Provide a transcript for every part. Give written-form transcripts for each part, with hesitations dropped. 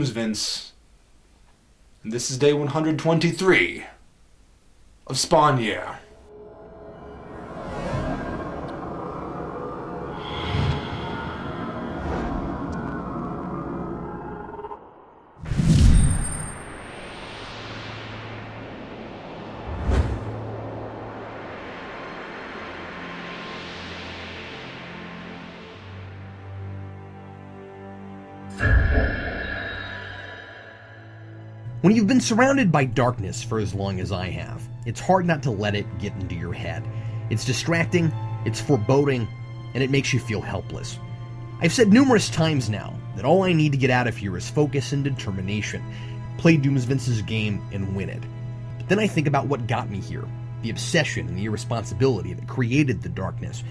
Doomsvince, and this is day 123 of Spawn Year. When you've been surrounded by darkness for as long as I have, it's hard not to let it get into your head. It's distracting, it's foreboding, and it makes you feel helpless. I've said numerous times now that all I need to get out of here is focus and determination. Play Doomsvince's game and win it. But then I think about what got me here, the obsession and the irresponsibility that created the darkness.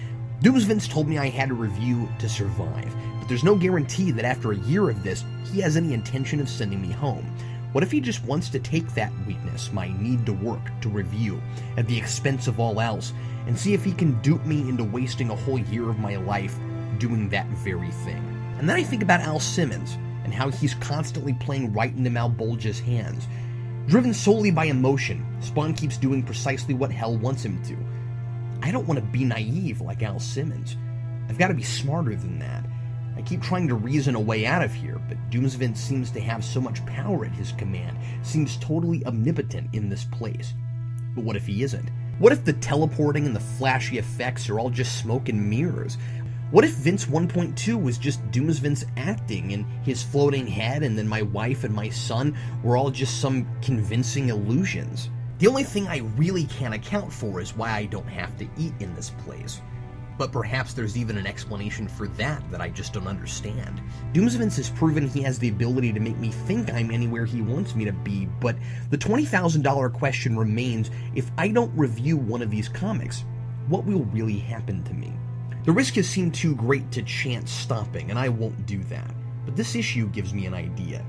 Doomsvince told me I had to review to survive, but there's no guarantee that after a year of this, he has any intention of sending me home. What if he just wants to take that weakness, my need to work, to review, at the expense of all else, and see if he can dupe me into wasting a whole year of my life doing that very thing? And then I think about Al Simmons, and how he's constantly playing right into Malbolge's hands. Driven solely by emotion, Spawn keeps doing precisely what Hell wants him to. I don't want to be naive like Al Simmons. I've got to be smarter than that. I keep trying to reason a way out of here, but Doomsvince seems to have so much power at his command, seems totally omnipotent in this place. But what if he isn't? What if the teleporting and the flashy effects are all just smoke and mirrors? What if Vince 1.2 was just Doomsvince acting in his floating head, and then my wife and my son were all just some convincing illusions? The only thing I really can't account for is why I don't have to eat in this place. But perhaps there's even an explanation for that I just don't understand. Doomsvince has proven he has the ability to make me think I'm anywhere he wants me to be, but the $20,000 question remains: if I don't review one of these comics, what will really happen to me? The risk has seemed too great to chance stopping, and I won't do that. But this issue gives me an idea.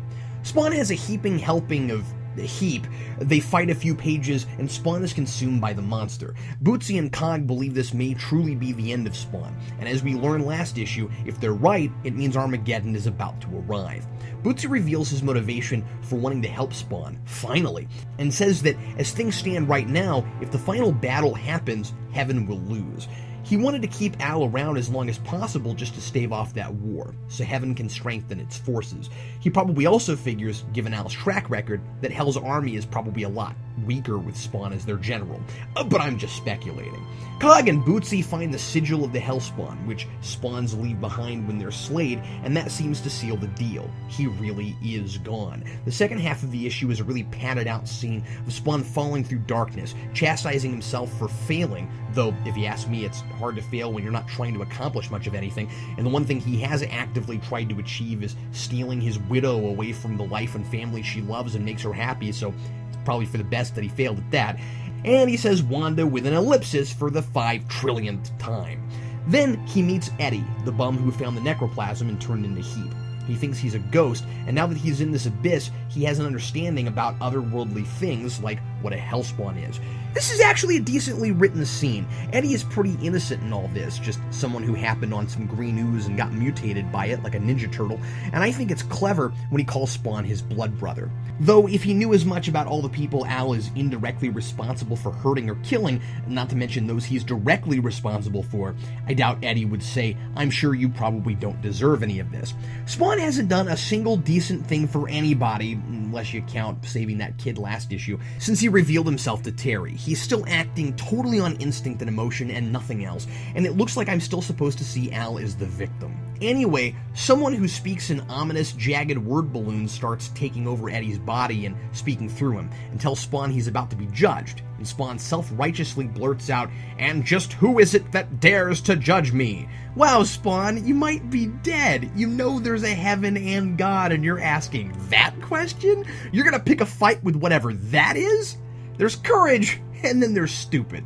Spawn has a heaping helping of heap. They fight a few pages, and Spawn is consumed by the monster. Bootsy and Cog believe this may truly be the end of Spawn, and as we learned last issue, if they're right, it means Armageddon is about to arrive. Bootsy reveals his motivation for wanting to help Spawn, finally, and says that as things stand right now, if the final battle happens, Heaven will lose. He wanted to keep Al around as long as possible just to stave off that war, so Heaven can strengthen its forces. He probably also figures, given Al's track record, that Hell's army is probably a lot weaker with Spawn as their general. But I'm just speculating. Cog and Bootsy find the sigil of the Hellspawn, which spawns leave behind when they're slayed, and that seems to seal the deal. He really is gone. The second half of the issue is a really padded out scene of Spawn falling through darkness, chastising himself for failing, though if you ask me, it's hard to fail when you're not trying to accomplish much of anything, and the one thing he has actively tried to achieve is stealing his widow away from the life and family she loves and makes her happy, so it's probably for the best that he failed at that. And he says Wanda with an ellipsis for the 5 trillionth time. Then he meets Eddie, the bum who found the necroplasm and turned into heat. He thinks he's a ghost, and now that he's in this abyss, he has an understanding about otherworldly things, like what a hellspawn is. This is actually a decently written scene. Eddie is pretty innocent in all this, just someone who happened on some green ooze and got mutated by it like a ninja turtle, and I think it's clever when he calls Spawn his blood brother. Though if he knew as much about all the people Al is indirectly responsible for hurting or killing, not to mention those he's directly responsible for, I doubt Eddie would say, "I'm sure you probably don't deserve any of this." Spawn hasn't done a single decent thing for anybody, unless you count saving that kid last issue, since he revealed himself to Terry. He's still acting totally on instinct and emotion and nothing else, and it looks like I'm still supposed to see Al as the victim. Anyway, someone who speaks in ominous, jagged word balloons starts taking over Eddie's body and speaking through him, and tells Spawn he's about to be judged, and Spawn self-righteously blurts out, "And just who is it that dares to judge me?" Wow, Spawn, you might be dead. You know there's a heaven and God, and you're asking that question? You're gonna pick a fight with whatever that is? There's courage, and then there's stupid.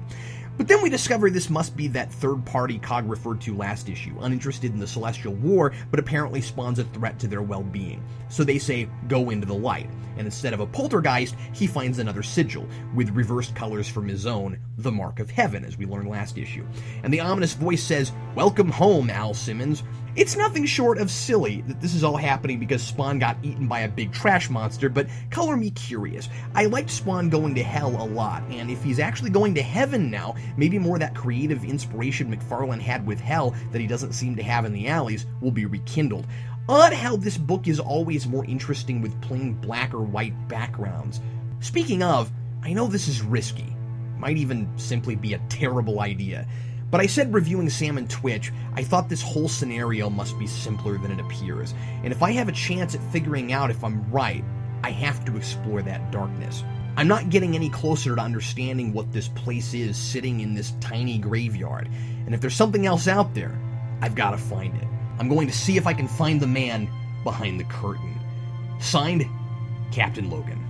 But then we discover this must be that third party Cog referred to last issue, uninterested in the Celestial War, but apparently spawns a threat to their well-being. So they say, go into the light. And instead of a poltergeist, he finds another sigil, with reversed colors from his own, the Mark of Heaven, as we learned last issue. And the ominous voice says, "Welcome home, Al Simmons." It's nothing short of silly that this is all happening because Spawn got eaten by a big trash monster, but color me curious. I liked Spawn going to hell a lot, and if he's actually going to heaven now, maybe more of that creative inspiration McFarlane had with hell that he doesn't seem to have in the alleys will be rekindled. Odd how this book is always more interesting with plain black or white backgrounds. Speaking of, I know this is risky. Might even simply be a terrible idea. But I said reviewing Sam and Twitch, I thought this whole scenario must be simpler than it appears. And if I have a chance at figuring out if I'm right, I have to explore that darkness. I'm not getting any closer to understanding what this place is sitting in this tiny graveyard. And if there's something else out there, I've got to find it. I'm going to see if I can find the man behind the curtain. Signed, Captain Logan.